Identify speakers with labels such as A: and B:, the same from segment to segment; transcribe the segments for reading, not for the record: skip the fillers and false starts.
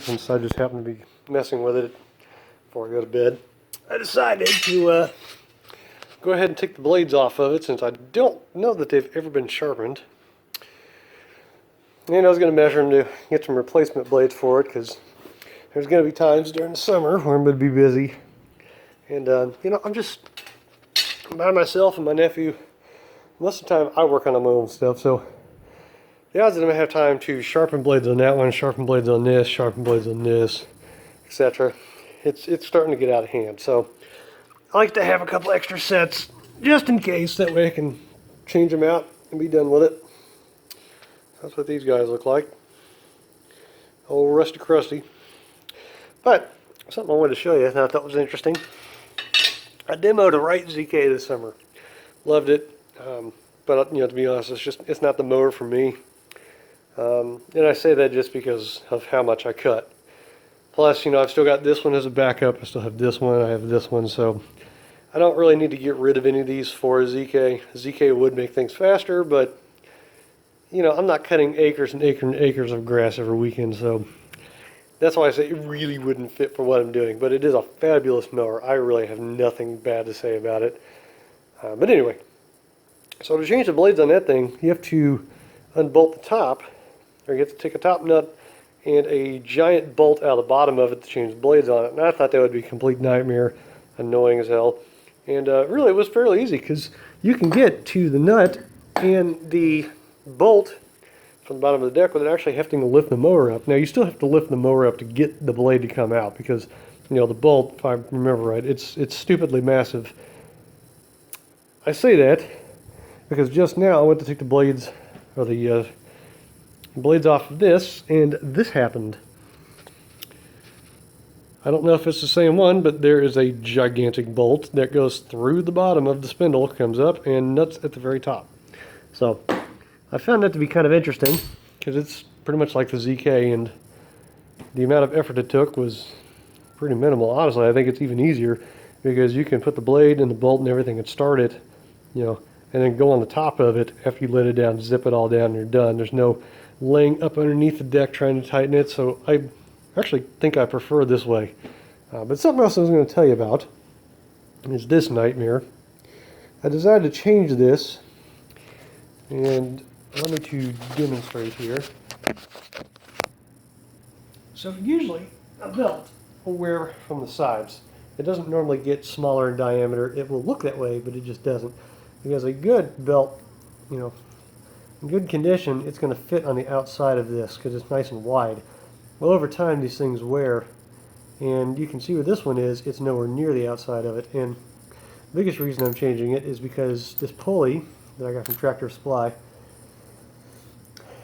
A: Since I just happened to be messing with it before I go to bed, I decided to go ahead and take the blades off of it since I don't know that they've ever been sharpened. And I was going to measure them to get some replacement blades for it because there's going to be times during the summer where I'm going to be busy. And, you know, I'm just by myself and my nephew. Most of the time I work on my own stuff, so the odds that I'm going to have time to sharpen blades on that one, sharpen blades on this, sharpen blades on this, etc. It's starting to get out of hand. So I like to have a couple extra sets just in case. That way I can change them out and be done with it. That's what these guys look like. Old rusty crusty. But something I wanted to show you that I thought was interesting. I demoed a Wright ZK this summer. Loved it. But you know, to be honest, it's not the mower for me. And I say that just because of how much I cut. Plus, you know, I've still got this one as a backup. I still have this one. I have this one. So I don't really need to get rid of any of these for a ZK. A ZK would make things faster, but you know, I'm not cutting acres and acres and acres of grass every weekend. So that's why I say it really wouldn't fit for what I'm doing. But it is a fabulous mower. I really have nothing bad to say about it. But anyway, so to change the blades on that thing, you have to unbolt the top, or you have to take a top nut and a giant bolt out of the bottom of it to change the blades on it. And I thought that would be a complete nightmare, annoying as hell. And really it was fairly easy because you can get to the nut and the bolt from the bottom of the deck without actually having to lift the mower up. Now you still have to lift the mower up to get the blade to come out because, you know, the bolt, if I remember right, it's stupidly massive. I say that because just now I went to take the blades, or the blades off of this, and this happened. I don't know if it's the same one, but there is a gigantic bolt that goes through the bottom of the spindle, comes up, and nuts at the very top. So I found that to be kind of interesting because it's pretty much like the ZK, and the amount of effort it took was pretty minimal. Honestly, I think it's even easier because you can put the blade and the bolt and everything and start it, you know, and then go on the top of it after you let it down, zip it all down, and you're done. There's no laying up underneath the deck trying to tighten it, so I actually think I prefer this way. But something else I was going to tell you about is this nightmare. I decided to change this, and allow me to demonstrate here. So usually a belt will wear from the sides. It doesn't normally get smaller in diameter. It will look that way, but it just doesn't. Because a good belt, you know, in good condition, it's going to fit on the outside of this because it's nice and wide. Well, over time these things wear, and you can see where this one is, it's nowhere near the outside of it. And the biggest reason I'm changing it is because this pulley that I got from Tractor Supply,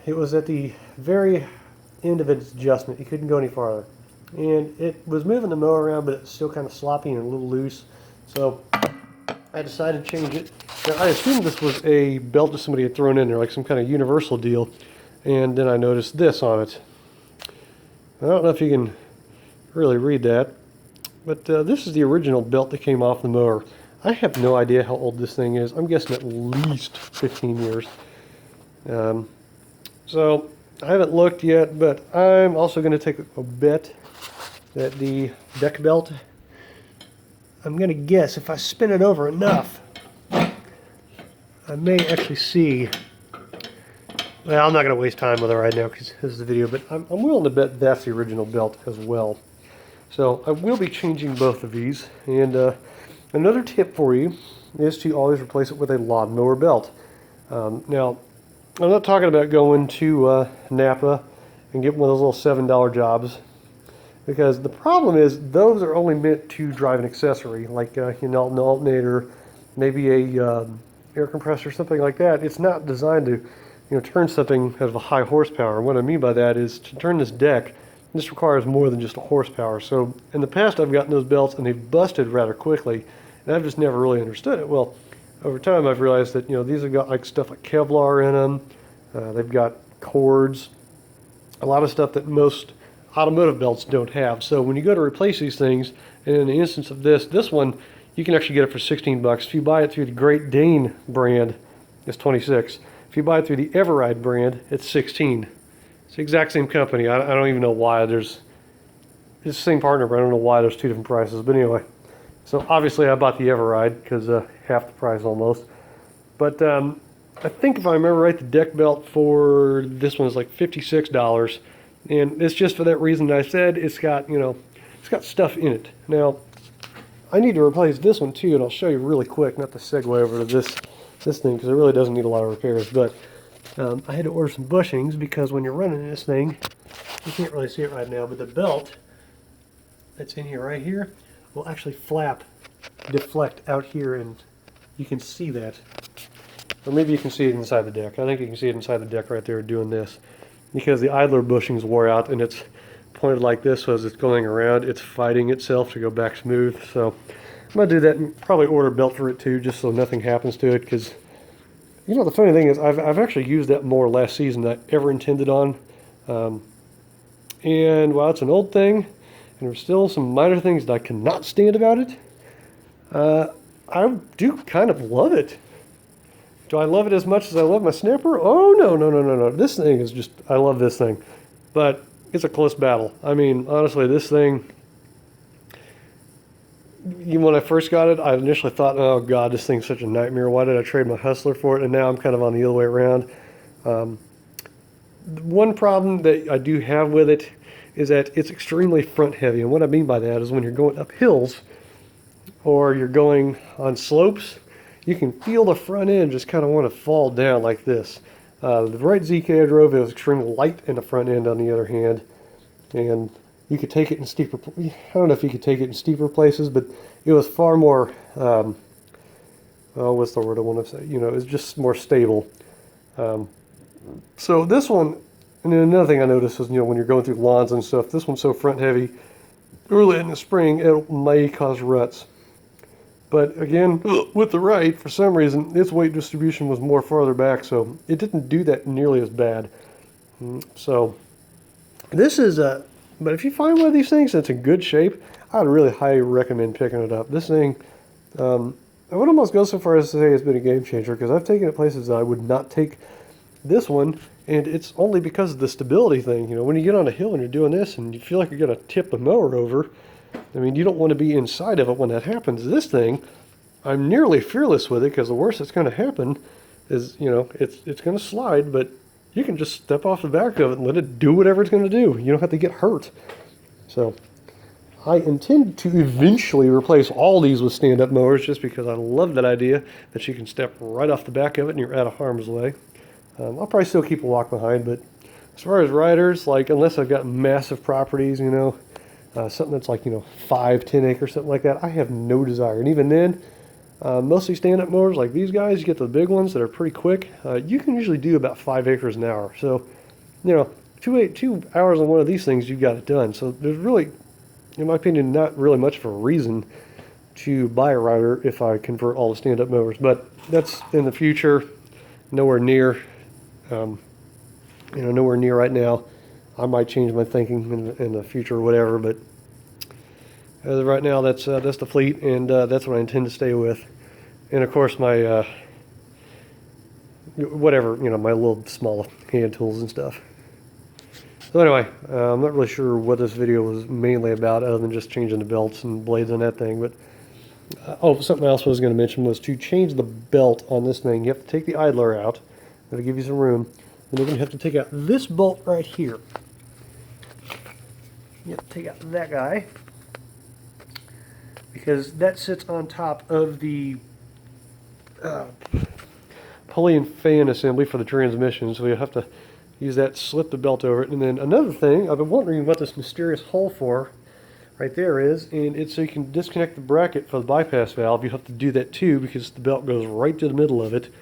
A: it was at the very end of its adjustment. You couldn't go any farther. And it was moving the mower around, but it's still kind of sloppy and a little loose. So I decided to change it. Now, I assumed this was a belt that somebody had thrown in there, like some kind of universal deal, and then I noticed this on it. I don't know if you can really read that, but this is the original belt that came off the mower. I have no idea how old this thing is. I'm guessing at least 15 years. So I haven't looked yet, but I'm also going to take a bet that the deck belt, I'm going to guess if I spin it over enough, I may actually see. Well, I'm not going to waste time with it right now because this is the video, but I'm willing to bet that's the original belt as well. So I will be changing both of these. And another tip for you is to always replace it with a lawnmower belt. Now, I'm not talking about going to Napa and getting one of those little $7 jobs, because the problem is those are only meant to drive an accessory, like you know, an alternator, maybe a air compressor, something like that. It's not designed to, you know, turn something of a high horsepower. What I mean by that is to turn this deck, this requires more than just a horsepower. So in the past I've gotten those belts and they've busted rather quickly, and I've just never really understood it. Well, over time I've realized that, you know, these have got like stuff like Kevlar in them. They've got cords, a lot of stuff that most automotive belts don't have. So when you go to replace these things, and in the instance of this one, you can actually get it for 16 bucks. If you buy it through the Great Dane brand, it's 26. If you buy it through the Everride brand, it's 16. It's the exact same company. I don't even know why there's it's the same partner, but I don't know why there's two different prices. But anyway, so obviously I bought the Everride because half the price almost. But I think if I remember right, the deck belt for this one is like $56, and it's just for that reason that I said. It's got, you know, it's got stuff in it. Now, I need to replace this one too, and I'll show you really quick, not to segue over to this thing because it really doesn't need a lot of repairs. But I had to order some bushings because when you're running this thing, you can't really see it right now, but the belt that's in here right here will actually deflect out here, and you can see that. Or maybe you can see it inside the deck. I think you can see it inside the deck right there doing this. Because the idler bushings wore out and it's pointed like this, so as it's going around, it's fighting itself to go back smooth. So I'm going to do that and probably order a belt for it too, just so nothing happens to it. Because, you know, the funny thing is I've actually used that more last season than I ever intended on. And while it's an old thing, and there's still some minor things that I cannot stand about it, I do kind of love it. Do I love it as much as I love my snapper? Oh, no. This thing is just, I love this thing. But it's a close battle. I mean, honestly, this thing, when I first got it, I initially thought, oh God, this thing's such a nightmare. Why did I trade my Hustler for it? And now I'm kind of on the other way around. One problem that I do have with it is that it's extremely front heavy. And what I mean by that is when you're going up hills or you're going on slopes, you can feel the front end just kind of want to fall down like this. The right ZK I drove, it was extremely light in the front end on the other hand. And you could take it in steeper, I don't know if you could take it in steeper places, but it was far more, what's the word I want to say? You know, it's just more stable. So this one, and then another thing I noticed is, you know, when you're going through lawns and stuff, this one's so front heavy, early in the spring, it may cause ruts. But again, with the right, for some reason, its weight distribution was more farther back, so it didn't do that nearly as bad. So this is but if you find one of these things that's in good shape, I'd really highly recommend picking it up. This thing, I would almost go so far as to say it's been a game changer, because I've taken it places that I would not take this one, and it's only because of the stability thing. You know, when you get on a hill and you're doing this and you feel like you're going to tip the mower over, I mean, you don't want to be inside of it when that happens. This thing, I'm nearly fearless with it, because the worst that's going to happen is, you know, it's going to slide, but you can just step off the back of it and let it do whatever it's going to do. You don't have to get hurt. So I intend to eventually replace all these with stand-up mowers, just because I love that idea that you can step right off the back of it and you're out of harm's way. I'll probably still keep a walk behind, but as far as riders, like, unless I've got massive properties, you know, something that's like, you know, 5-10 acres, something like that, I have no desire. And even then, mostly stand-up mowers like these guys, you get the big ones that are pretty quick, you can usually do about 5 acres an hour. So, you know, 2 hours on one of these things, you've got it done. So there's really, in my opinion, not really much of a reason to buy a rider if I convert all the stand-up mowers. But that's in the future, nowhere near, you know, nowhere near right now. I might change my thinking in the future or whatever, but as of right now, that's the fleet, and that's what I intend to stay with. And of course, my whatever, you know, my little small hand tools and stuff. So anyway, I'm not really sure what this video was mainly about, other than just changing the belts and blades on that thing. But oh, something else I was going to mention was to change the belt on this thing. You have to take the idler out. That'll give you some room. Then you're going to have to take out this bolt right here. You have to take out that guy, because that sits on top of the pulley and fan assembly for the transmission, so you have to use that, slip the belt over it. And then another thing, I've been wondering what this mysterious hole for right there is, and it's so you can disconnect the bracket for the bypass valve. You have to do that too, because the belt goes right to the middle of it.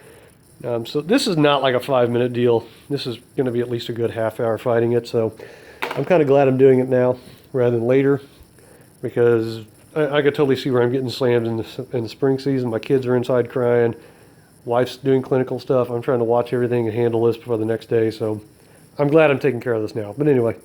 A: So this is not like a 5-minute deal. This is going to be at least a good half-hour fighting it, so I'm kind of glad I'm doing it now rather than later, because I could totally see where I'm getting slammed in the spring season. My kids are inside crying. Wife's doing clinical stuff. I'm trying to watch everything and handle this before the next day, so I'm glad I'm taking care of this now. But anyway,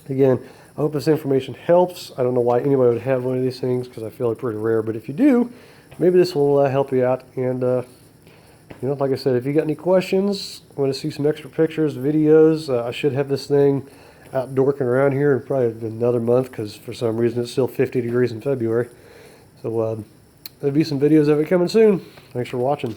A: again, I hope this information helps. I don't know why anybody would have one of these things, because I feel they're pretty rare, but if you do, maybe this will help you out. And you know, like I said, if you got any questions, want to see some extra pictures, videos, I should have this thing out dorking around here in probably another month because for some reason it's still 50 degrees in February. So there'll be some videos of it coming soon. Thanks for watching.